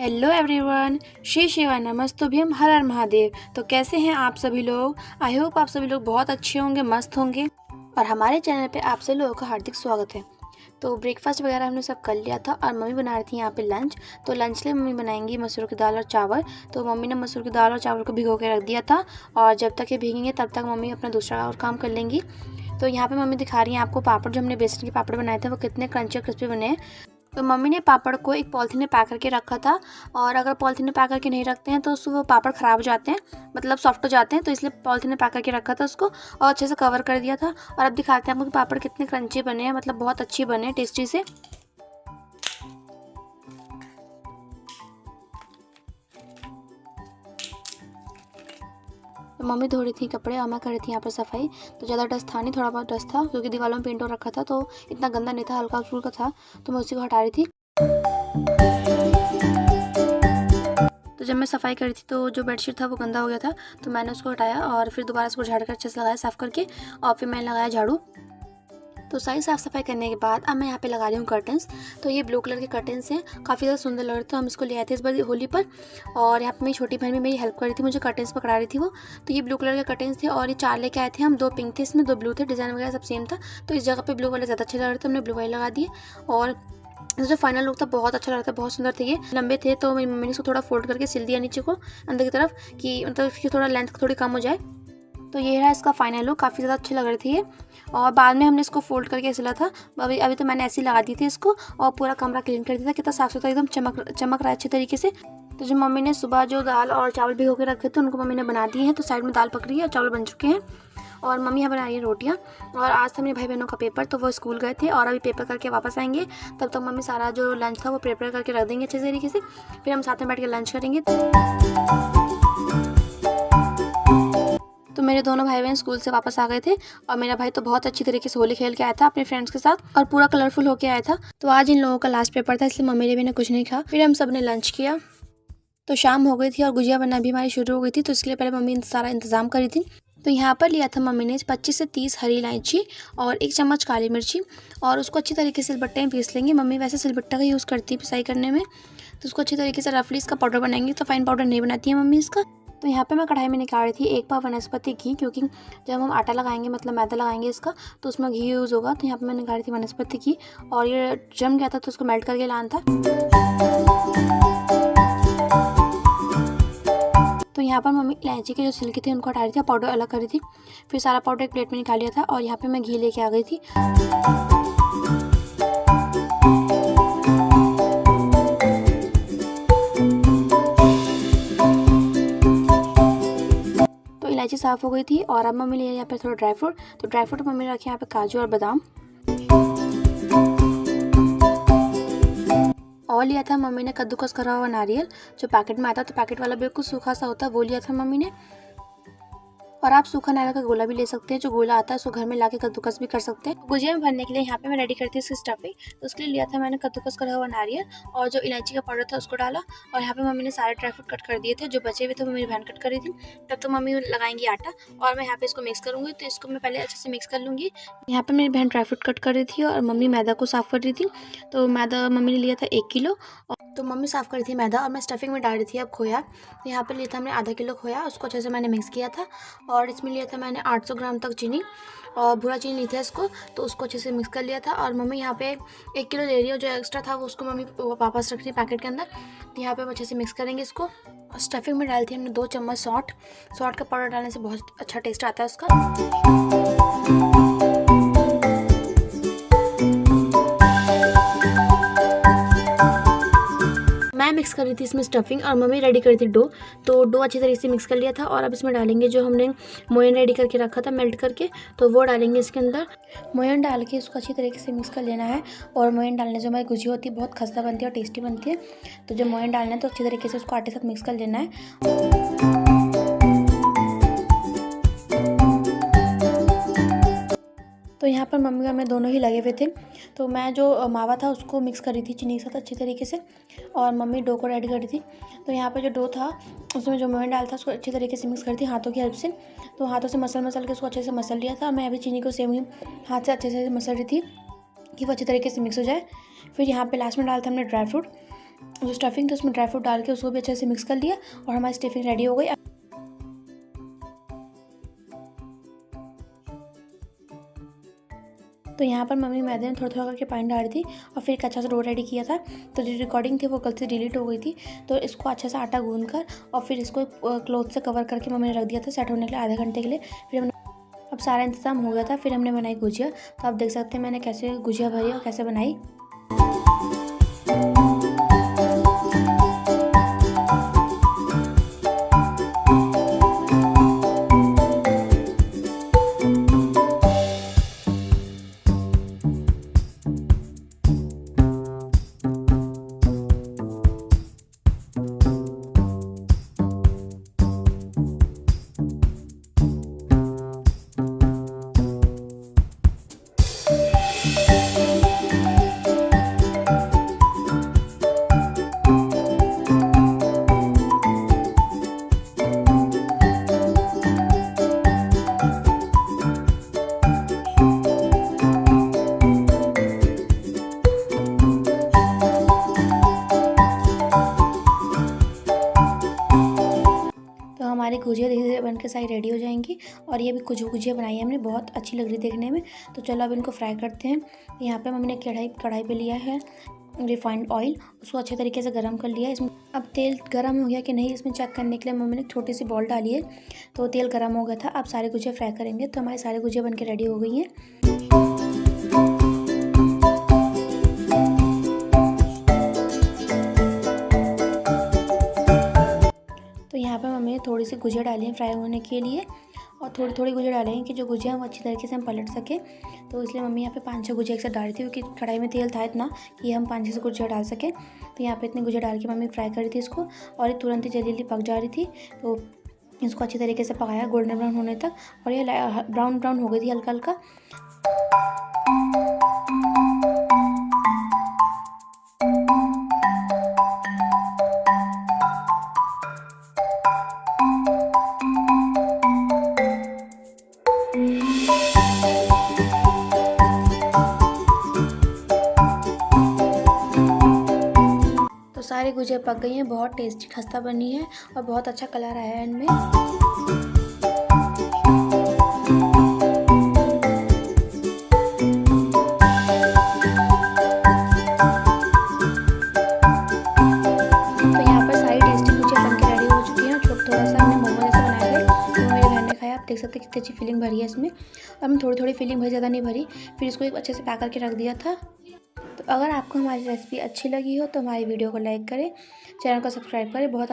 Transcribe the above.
Hello everyone, Shri Shiva नमस्तुभ्यम, हर हर महादेव। तो कैसे हैं आप सभी लोग? आई होप आप सभी लोग बहुत अच्छे होंगे, मस्त होंगे। और हमारे चैनल पे आप सभी लोगों का हार्दिक स्वागत है। तो ब्रेकफास्ट वगैरह हमने सब कर लिया था और मम्मी बना रही थी यहाँ पे लंच। तो लंच के लिए मम्मी बनाएंगी मसूर की दाल और चावल। तो मम्मी ने मसूर की दाल और चावल को भिगो के रख दिया था और जब तक ये भीगेंगे तब तक मम्मी अपना दूसरा और काम कर लेंगी। तो यहाँ पे मम्मी दिखा रही हैं आपको पापड़, जो हमने बेसन के पापड़ बनाए थे वो कितने क्रंची और क्रिस्पी बने हैं। तो मम्मी ने पापड़ को एक पॉलिथीन में पैक करके रखा था, और अगर पॉलिथीन में पैक करके नहीं रखते हैं तो उससे वो पापड़ ख़राब हो जाते हैं, मतलब सॉफ्ट हो जाते हैं। तो इसलिए पॉलिथीन में पैक करके रखा था उसको और अच्छे से कवर कर दिया था। और अब दिखाते हैं आपको कि पापड़ कितने क्रंची बने हैं, मतलब बहुत अच्छे बने हैं, टेस्टी से। तो मम्मी धो रही थी कपड़े और मैं कर रही थी यहाँ पर सफाई। तो ज़्यादा डस्ट था नहीं, थोड़ा बहुत डस्ट था क्योंकि दीवारों में पेंट हो रखा था, तो इतना गंदा नहीं था, हल्का फुल्का था, तो मैं उसी को हटा रही थी। तो जब मैं सफाई कर रही थी तो जो बेडशीट था वो गंदा हो गया था, तो मैंने उसको हटाया और फिर दोबारा उसको झाड़ कर अच्छे से लगाया साफ़ करके, और फिर मैंने लगाया झाड़ू। तो सारी साफ़ सफाई करने के बाद अब मैं यहाँ पे लगा रही हूँ कर्टन्स। तो ये ब्लू कलर के कर्टन्स हैं, काफ़ी ज़्यादा सुंदर लग रहे थे। हम इसको ले आए थे इस बार होली पर, और यहाँ पे मेरी छोटी बहन भी मेरी हेल्प कर रही थी, मुझे कर्टन्स पकड़ा रही थी वो। तो ये ब्लू कलर के कर्टन्स थे और ये 4 लेके आए थे हम, 2 पिंक थे इसमें, 2 ब्लू थे, डिज़ाइन वगैरह सब सेम था। तो इस जगह पर ब्लू वाले ज़्यादा अच्छे लग रहे थे, हमने ब्लू वाले लगा दिए। और जो फाइनल लुक था बहुत अच्छा लग रहा था, बहुत सुंदर थे। ये लंबे थे तो मेरी मम्मी ने इसको थोड़ा फोल्ड करके सिल दिया नीचे को अंदर की तरफ, कि मतलब इसकी थोड़ा लेंथ थोड़ी कम हो जाए। तो ये है इसका फाइनल लुक, काफ़ी ज़्यादा अच्छे लग रहे थे ये। और बाद में हमने इसको फोल्ड करके सिला था। अभी तो मैंने ऐसे ही लगा दी थी इसको, और पूरा कमरा क्लीन कर दिया था, कितना साफ सुथरा एकदम चमक रहा है अच्छे तरीके से। तो जो मम्मी ने सुबह जो दाल और चावल भिगो के रखे थे उनको मम्मी ने बना दिए हैं। तो साइड में दाल पक रही है और चावल बन चुके हैं, और मम्मी यहाँ बना रही है रोटियाँ। और आज था मेरे भाई बहनों का पेपर, तो वो स्कूल गए थे और अभी पेपर करके वापस आएंगे। तब तक मम्मी सारा जो लंच था वो प्रिपेयर करके रख देंगे अच्छे तरीके से, फिर हम साथ में बैठ के लंच करेंगे। तो मेरे दोनों भाई बहन स्कूल से वापस आ गए थे, और मेरा भाई तो बहुत अच्छी तरीके से होली खेल के आया था अपने फ्रेंड्स के साथ, और पूरा कलरफुल होके आया था। तो आज इन लोगों का लास्ट पेपर था, इसलिए मम्मी ने भी कुछ नहीं खाया। फिर हम सब ने लंच किया। तो शाम हो गई थी और गुजिया बनना भी हमारी शुरू हो गई थी, तो इसलिए पहले मम्मी सारा इंतजाम करी थी। तो यहाँ पर लिया था मम्मी ने 25 से 30 हरी इलायची और 1 चम्मच काली मिर्ची, और उसको अच्छी तरीके से सिलबट्टे में पीस लेंगे। मम्मी वैसे सिलबट्टा का यूज़ करती है पिसाई करने में, तो उसको अच्छी तरीके से रफली इसका पाउडर बनाएंगे। तो फाइन पाउडर नहीं बनाती है मम्मी इसका। तो यहाँ पे मैं कढ़ाई में निकाल रही थी 1 पाव वनस्पति घी, क्योंकि जब हम आटा लगाएंगे, मतलब मैदा लगाएंगे इसका, तो उसमें घी यूज़ होगा। तो यहाँ पे मैं निकाल रही थी वनस्पति घी, और ये जम गया था तो उसको मेल्ट करके लाना था। तो यहाँ पर मम्मी इलायची के जो छिलके थे उनको हटा रही थी, पाउडर अलग कर रही थी। फिर सारा पाउडर एक प्लेट में निकाल लिया था, और यहाँ पे मैं घी लेके आ गई थी। तो इलायची साफ़ हो गई थी, और अब मम्मी ले यहाँ पे थोड़ा ड्राई फ्रूट। तो ड्राई फ्रूट मम्मी ने रखे यहाँ पे काजू और बादाम। और लिया था मम्मी ने कद्दूकस करा हुआ नारियल, जो पैकेट में आता, तो पैकेट वाला बिल्कुल सूखा सा होता है, वो लिया था मम्मी ने। और आप सूखा नारियल का गोला भी ले सकते हैं, जो गोला आता है उसको घर में लाके कद्दूकस भी कर सकते हैं। गुजिया में भरने के लिए यहाँ पे मैं रेडी करती हूँ इसकी स्टफिंग। तो उसके लिए लिया था मैंने कद्दूकस करा हुआ नारियल, और जो इलायची का पाउडर था उसको डाला, और यहाँ पे मम्मी ने सारे ड्राई फ्रूट कट कर दिए थे, जो बचे हुए थे वो मेरी बहन कट कर रही थी। तब तो मम्मी लगाएंगी आटा, और मैं यहाँ पे इसको मिक्स करूँगी। तो इसको मैं पहले अच्छे से मिक्स कर लूँगी। यहाँ पे मेरी बहन ड्राई फ्रूट कट कर रही थी और मम्मी मैदा को साफ़ कर रही थी। तो मैदा मम्मी ने लिया था 1 किलो, तो मम्मी साफ़ कर रही थी मैदा, और मैं स्टफिंग में डाल रही थी अब खोया। तो यहाँ पे लिया था हमने आधा किलो खोया, उसको अच्छे से मैंने मिक्स किया था। और इसमें लिया था मैंने 800 ग्राम तक चीनी, और भूरा चीनी ली था इसको, तो उसको अच्छे से मिक्स कर लिया था। और मम्मी यहाँ पे 1 किलो ले रही है, जो एक्स्ट्रा था वो उसको मम्मी वापस रख रही है पैकेट के अंदर। तो यहाँ पे हम अच्छे से मिक्स करेंगे इसको। स्टफिंग में डाली थी हमने 2 चम्मच सॉल्ट का पाउडर डालने से बहुत अच्छा टेस्ट आता है उसका। मैं मिक्स कर रही थी इसमें स्टफिंग, और मम्मी रेडी कर रही थी डो। तो डो अच्छी तरीके से मिक्स कर लिया था, और अब इसमें डालेंगे जो हमने मोयन रेडी करके रखा था मेल्ट करके, तो वो डालेंगे इसके अंदर। मोयन डाल के इसको अच्छी तरीके से मिक्स कर लेना है। और मोयन डालने से हमारी गुजिया होती है बहुत खस्ता बनती है और टेस्टी बनती है। तो जब मोयन डालना है तो अच्छी तरीके से उसको आटे साथ मिक्स कर लेना है। तो यहाँ पर मम्मी और मैं दोनों ही लगे हुए थे। तो मैं जो मावा था उसको मिक्स कर रही थी चीनी के साथ अच्छी तरीके से, और मम्मी डो को रेडी कर रही थी। तो यहाँ पर जो डो था उसमें जो मोयन डाल था उसको अच्छी तरीके से मिक्स कर रही थी हाथों की हेल्प से। तो हाथों से मसल के उसको अच्छे से मसल लिया था। मैं अभी चीनी को सेम ही हाथ से अच्छे से मसल रही थी कि वो अच्छी तरीके से मिक्स हो जाए। फिर यहाँ पे लास्ट में डाला था हमने ड्राई फ्रूट, जो स्टफिंग थी उसमें ड्राई फ्रूट डाल के उसको भी अच्छे से मिक्स कर लिया और हमारी स्टफिंग रेडी हो गई। तो यहाँ पर मम्मी मैदे में थोड़ा थोड़ा करके पानी डाल रही थी और फिर एक अच्छा सा डो रेडी किया था। तो जो रिकॉर्डिंग थी वो गलती से डिलीट हो गई थी, तो इसको अच्छे से आटा गूंद कर और फिर इसको क्लॉथ से कवर करके मम्मी ने रख दिया था सेट होने के लिए आधे घंटे के लिए। फिर हमने अब सारा इंतजाम हो गया था, फिर हमने बनाई गुजिया। तो आप देख सकते हैं मैंने कैसे गुजिया भरी और कैसे बनाई। हमारी गुजिया धीरे धीरे बन के सारी रेडी हो जाएंगी। और ये भी कुछ गुजिया बनाई है हमने, बहुत अच्छी लग रही देखने में। तो चलो अब इनको फ्राई करते हैं। यहाँ पे मम्मी ने कढ़ाई पे लिया है रिफाइंड ऑयल, उसको अच्छे तरीके से गर्म कर लिया है। इसमें अब तेल गर्म हो गया कि नहीं इसमें चेक करने के लिए मम्मी ने छोटी सी बॉल डाली है। तो तेल गर्म हो गया था। अब सारे गुजिया फ्राई करेंगे। तो हमारी सारी गुजिया बन के रेडी हो गई हैं। तो यहाँ पे मम्मी ने थोड़ी सी गुजिया डाली है फ्राई होने के लिए, और थोड़ी थोड़ी गुजिया डालेंगे कि जो गुजिया है वो अच्छी तरीके से हम पलट सके। तो इसलिए मम्मी यहाँ पे 5-6 गुजिया एक साथ डाली थी, क्योंकि कढ़ाई में तेल था इतना कि हम 5-6 गुजिया डाल सके। तो यहाँ पे इतनी गुजिया डाल के मम्मी फ्राई कर रही थी इसको, और ये तुरंत ही जल्दी जल्दी पक जा रही थी। तो इसको अच्छी तरीके से पकाया गोल्डन ब्राउन होने तक, और ये ब्राउन ब्राउन हो गई थी हल्का हल्का। तो सारी गुजिया पक गई हैं, बहुत टेस्टी खस्ता बनी है और बहुत अच्छा कलर आया है इनमें। तो यहाँ पर सारी टेस्टी गुजिया बन के रेडी हो चुकी हैं। थोड़ा सा हमने मोमो जैसे बनाए थे, तो मेरी बहन ने खाया। आप देख सकते हैं कितनी अच्छी फीलिंग भरी है इसमें। अब हम थोड़ी थोड़ी फीलिंग भरी, ज़्यादा नहीं भरी। फिर इसको एक अच्छे से पैक करके रख दिया था। तो अगर आपको हमारी रेसिपी अच्छी लगी हो तो हमारी वीडियो को लाइक करें, चैनल को सब्सक्राइब करें। बहुत